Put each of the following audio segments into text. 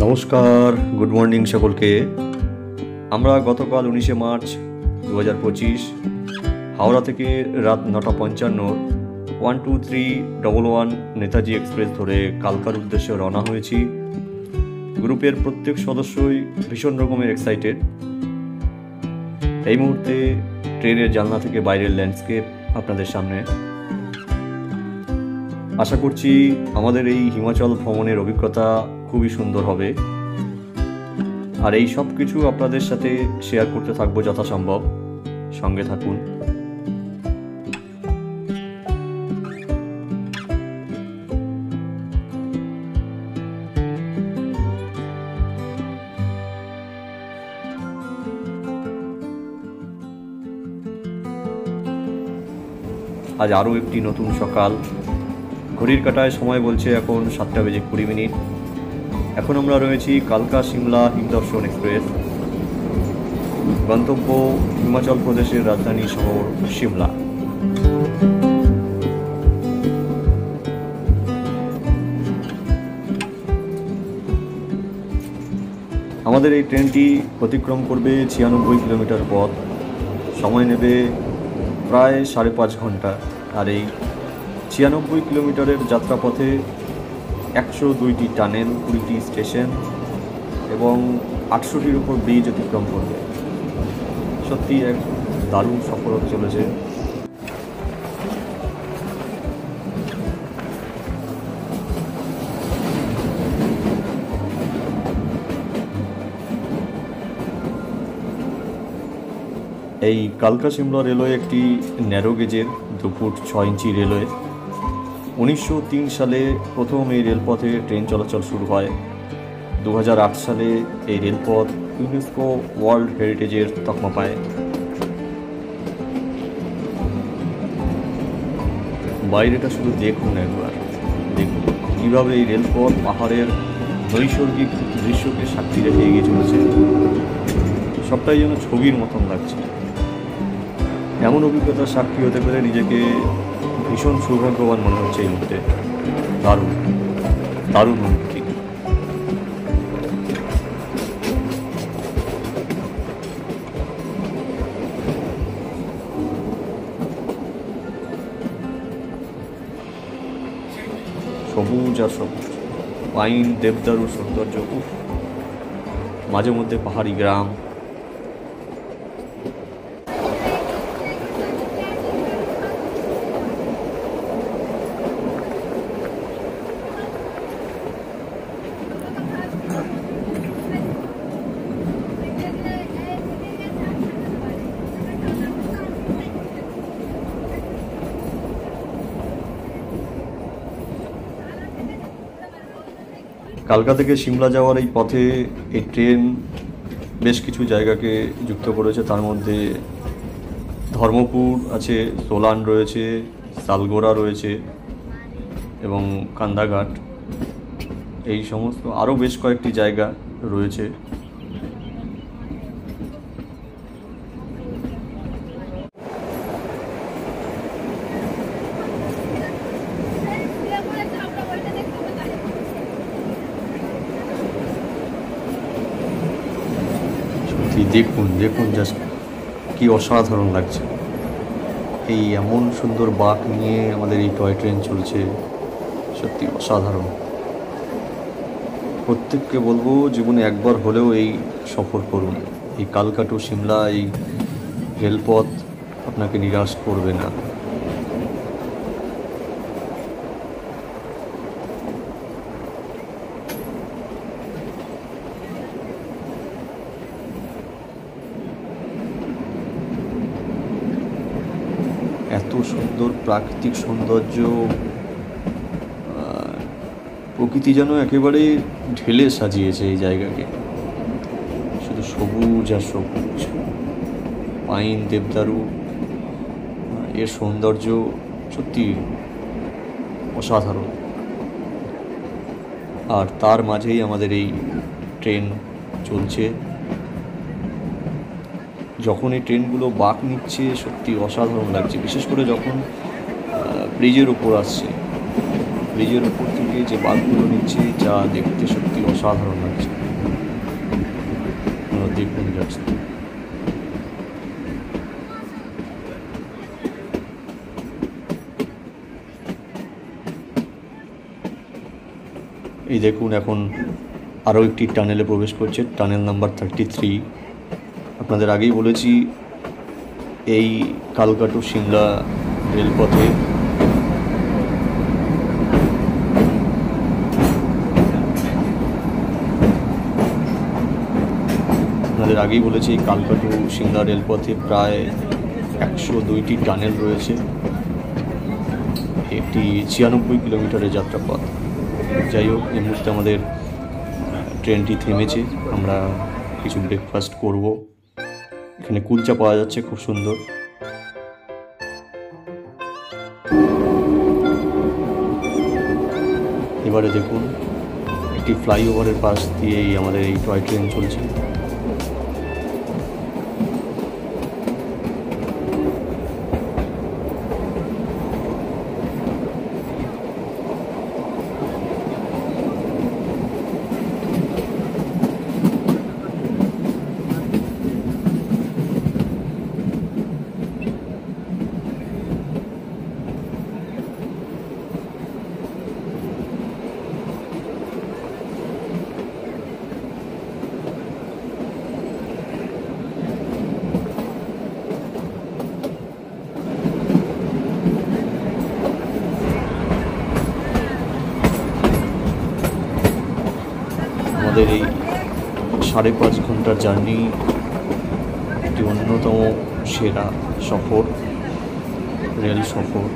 নমস্কার, good morning সকলকে। আমরা গতকাল 19শে মার্চ 2025 হাওড়া থেকে রাত 9:55 12311 নেতাজি এক্সপ্রেস ধরে কালকার উদ্দেশ্যে রওনা হয়েছি। গ্রুপের প্রত্যেক সদস্যই ভীষণ রকমের এক্সাইটেড। এই মুহূর্তে ট্রেনের জানলা থেকে বাইরের ল্যান্ডস্কেপ আপনাদের সামনে। আশা করছি আমাদের এই হিমাচল ভ্রমণের অভিজ্ঞতা খুবই সুন্দর হবে, আর এই সব কিছু আপনাদের সাথে শেয়ার করতে থাকবো যথাসম্ভব। সঙ্গে থাকুন। আজ আরও একটি নতুন সকাল। ঘড়ির কাঁটায় সময় বলছে এখন 7:20। এখন আমরা রয়েছি কালকা সিমলা হিমদর্শন এক্সপ্রেস। গন্তব্য হিমাচল প্রদেশের রাজধানী শহর সিমলা। আমাদের এই ট্রেনটি অতিক্রম করবে 96 কিলোমিটার পথ। সময় নেবে প্রায় 5.5 ঘন্টা। আর এই 96 কিলোমিটারের যাত্রাপথে 102টি টানেল, 20টি স্টেশন এবং 800টির উপর ব্রিজ অতিক্রম করবে। সত্যি এক দারুণ সফর হতে চলেছে। এই কালকা সিমলা রেলওয়ে একটি ন্যারো গেজের 2 ফুট 6 ইঞ্চি রেলওয়ে। 1903 সালে প্রথম এই রেলপথে ট্রেন চলাচল শুরু হয়। 2008 সালে এই রেলপথ ইউনেস্কো ওয়ার্ল্ড হেরিটেজের তকমা পায়। বাইরেটা শুধু দেখুন একবার, দেখুন কীভাবে এই রেলপথ পাহাড়ের নৈসর্গিক দৃশ্যকে সাক্ষী রেখে এগিয়ে চলেছে। সবটাই যেন ছবির মতন লাগছে। এমন অভিজ্ঞতার সাক্ষী হতে পেরে নিজেকে ভীষণ সৌভাগ্যবান মনে হচ্ছে এই মুহূর্তে। দারুণ দারুণ অনুভূতি। সবুজ আর সবুজ, পাইন দেবদারুর সৌন্দর্য, মাঝে মধ্যে পাহাড়ি গ্রাম। কালকা থেকে সিমলা যাওয়ার এই পথে এই ট্রেন বেশ কিছু জায়গাকে যুক্ত করেছে। তার মধ্যে ধর্মপুর আছে, সোলান রয়েছে, সালগোড়া রয়েছে এবং কান্দাঘাট, এই সমস্ত আরও বেশ কয়েকটি জায়গা রয়েছে। দেখুন দেখুন জাস্ট কি অসাধারণ লাগছে। এই এমন সুন্দর বাঁক নিয়ে আমাদের এই টয় ট্রেন চলছে, সত্যি অসাধারণ। প্রত্যেককে বলবো জীবনে একবার হলেও এই সফর করুন। এই কালকা টু সিমলা এই রেলপথ আপনাকে নিরাশ করবে না। এত সুন্দর প্রাকৃতিক সৌন্দর্য, প্রকৃতি যেন একেবারে ঢেলে সাজিয়েছে এই জায়গাকে। শুধু সবুজ আর সবুজ, পাইন দেবদারু, এর সৌন্দর্য সত্যি অসাধারণ। আর তার মাঝেই আমাদের এই ট্রেন চলছে। যখন এই ট্রেনগুলো বাঁক নিচ্ছে সত্যি অসাধারণ লাগছে, বিশেষ করে যখন ব্রিজের উপর আসছে। ব্রিজের উপর থেকে যে বাঘগুলো নিচ্ছে, যা দেখতে সত্যি অসাধারণ লাগছে। দেখুন যাচ্ছে। এই দেখুন, এখন আরও একটি টানেলে প্রবেশ করছে, টানেল নাম্বার 33। আপনাদের আগেই বলেছি, এই কালকা টু সিমলা রেলপথে এই কালকা টু সিমলা রেলপথে প্রায় 102টি টানেল রয়েছে। একটি 96 কিলোমিটারের যাত্রাপথ। যাই হোক, এই মুহূর্তে আমাদের ট্রেনটি থেমেছে। আমরা কিছু ব্রেকফাস্ট করব। এখানে কুলচা পাওয়া যাচ্ছে, খুব সুন্দর। এবারে দেখুন, একটি ফ্লাইওভারের পাশ দিয়েই আমাদের এই টয় ট্রেন চলছে। আমাদের এই 5.5 ঘন্টার জার্নি একটি অন্যতম সেরা সফর, রেল সফর।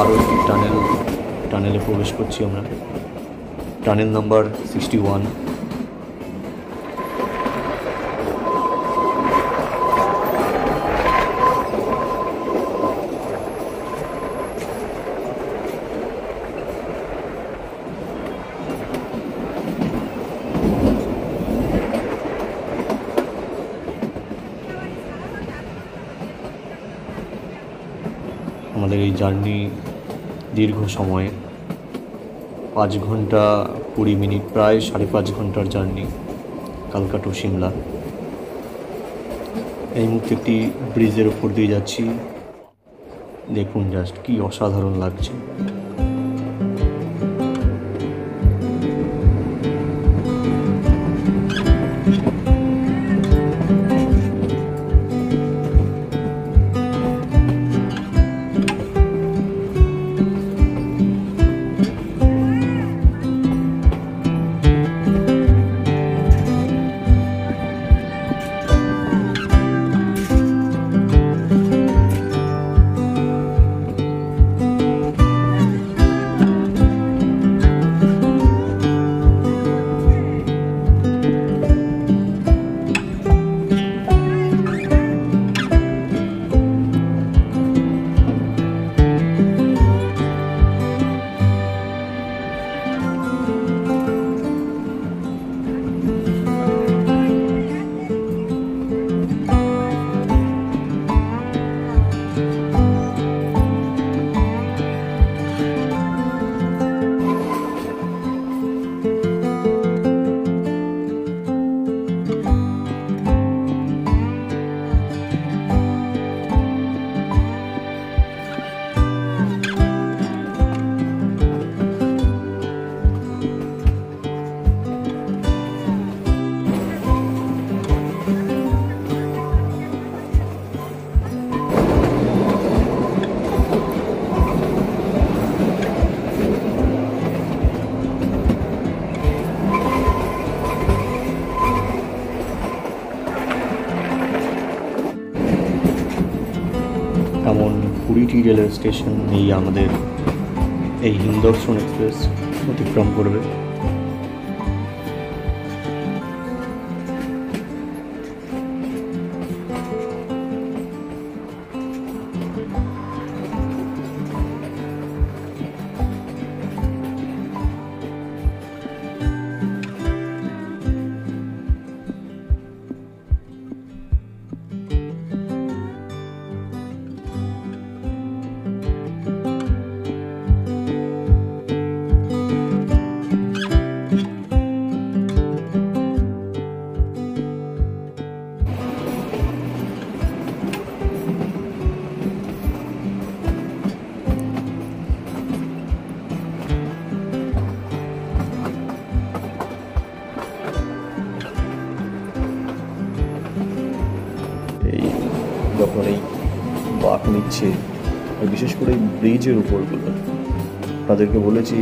আরও একটি টানেলে প্রবেশ করছি আমরা, টানেল নাম্বার 61। আমাদের এই জার্নি দীর্ঘ সময়, 5 ঘন্টা 20 মিনিট, প্রায় 5.5 ঘন্টার জার্নি কালকা টু সিমলা। এই মুহূর্তে একটি ব্রিজের উপর দিয়ে যাচ্ছি। দেখুন জাস্ট কি অসাধারণ লাগছে। টিটি রেলওয়ে স্টেশন এই আমাদের এই হিমদর্শন এক্সপ্রেস অতিক্রম করবে। যখন এই বাঁক নিচ্ছে, বিশেষ করে এই ব্রিজের উপরগুলো, তাদেরকে বলেছি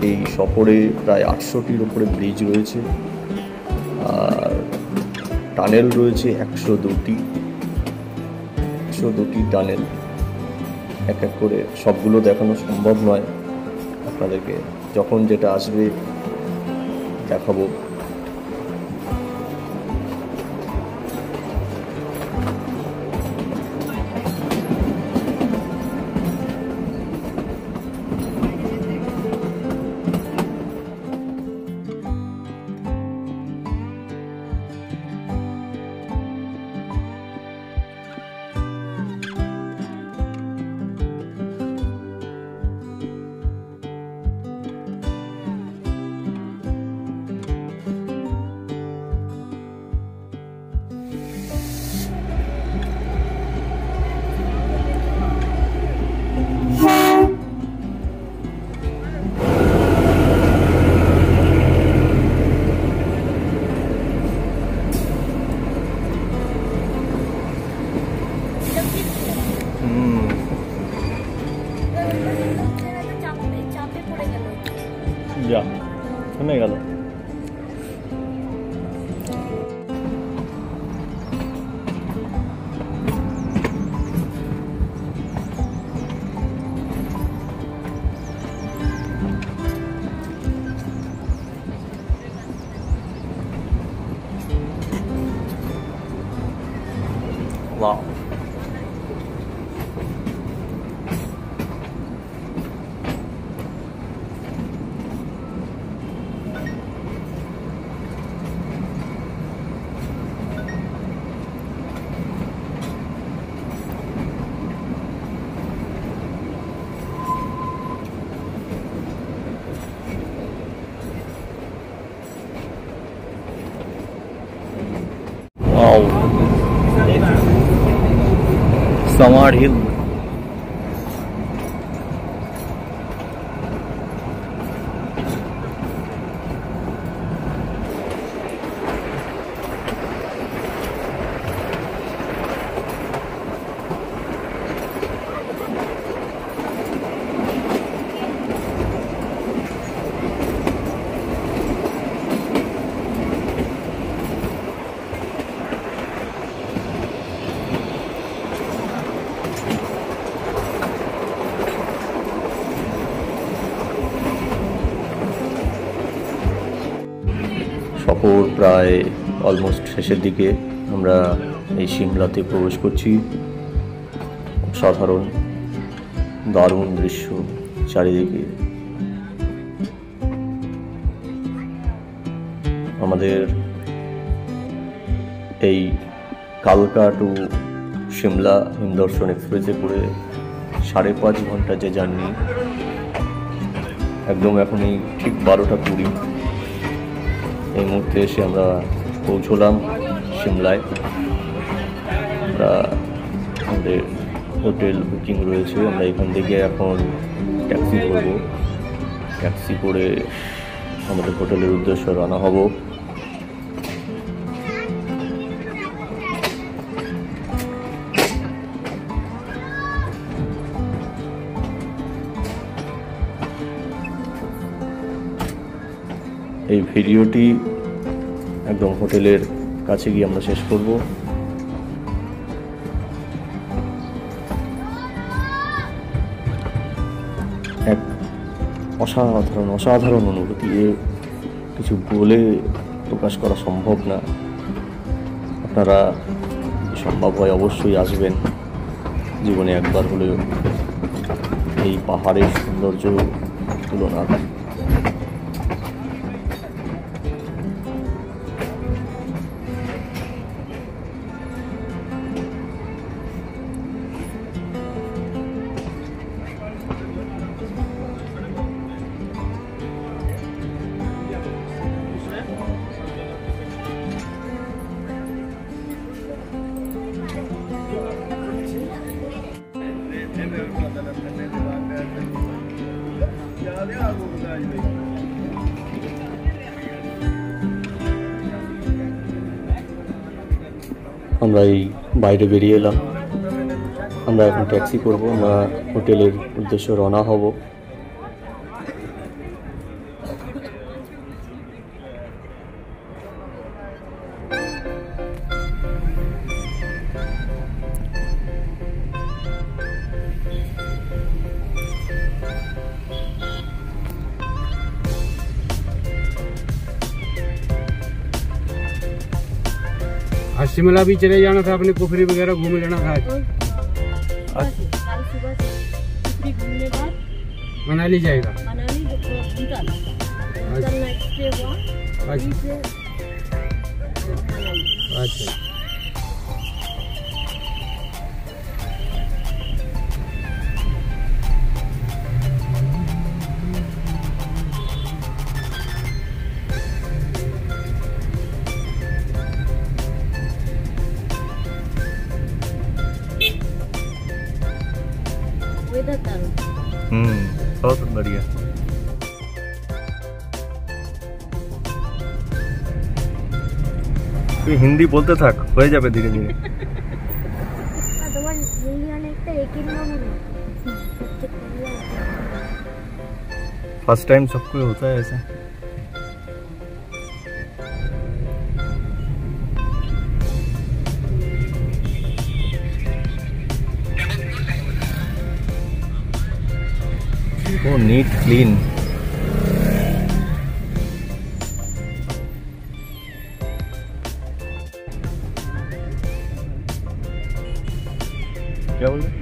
এই সফরে প্রায় 800টির উপরে ব্রিজ রয়েছে, আর টানেল রয়েছে 102টি টানেল। এক এক করে সবগুলো দেখানো সম্ভব নয়, আপনাদেরকে যখন যেটা আসবে দেখাবো। যা থেমে গেল। Wow. Wow. Samar Hill. সফর প্রায় অলমোস্ট শেষের দিকে। আমরা এই সিমলাতে প্রবেশ করছি। সাধারণ দারুণ দৃশ্য চারিদিকে। আমাদের এই কালকা টু সিমলা হিমদর্শন এক্সপ্রেসে করে 5.5 ঘন্টা যে জার্নি, একদম এখনই ঠিক 12টা 20 এই মুহূর্তে এসে আমরা পৌঁছলাম সিমলায়। আমরা আমাদের হোটেল বুকিং রয়েছে, আমরা এখান থেকে এখন ট্যাক্সি করব। ট্যাক্সি করে আমাদের হোটেলের উদ্দেশ্যে রওনা হব। এই ভিডিওটি একদম হোটেলের কাছে গিয়ে আমরা শেষ করব। এক অসাধারণ অনুভূতি, এ কিছু বলে প্রকাশ করা সম্ভব না। আপনারা সম্ভব হয় অবশ্যই আসবেন, জীবনে একবার হলেও এই পাহাড়ের সৌন্দর্য তুলনা। আমরা এই বাইরে বেরিয়ে এলাম, আমরা এখন ট্যাক্সি করব, আমরা হোটেলের উদ্দেশ্যে রওনা হব। आज शिमला भी चले जाना था, अपने कुफरी वगैरह घूम लेना था। कल सुबह से कुफरी घूमने बाद मनाली जाएगा। मनाली भूटान नेक्स्ट डे हुआ। अच्छा, वेदर दारुण। बहुत बढ़िया। তুই হিন্দি বলতে থাক, হয়ে যাবে ধীরে ধীরে। তোমার হিন্দি অনেকটা একই রকম। फर्स्ट टाइम सबको होता है ऐसा। वो नीट क्लीन। क्या बोल रहे?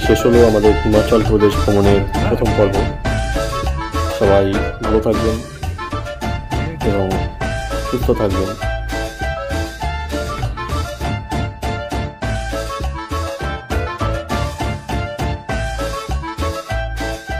শেষ হলো আমাদের হিমাচল প্রদেশ ভ্রমণের প্রথম পর্ব। সবাই ভালো থাকবেন এবং সুস্থ থাকবেন।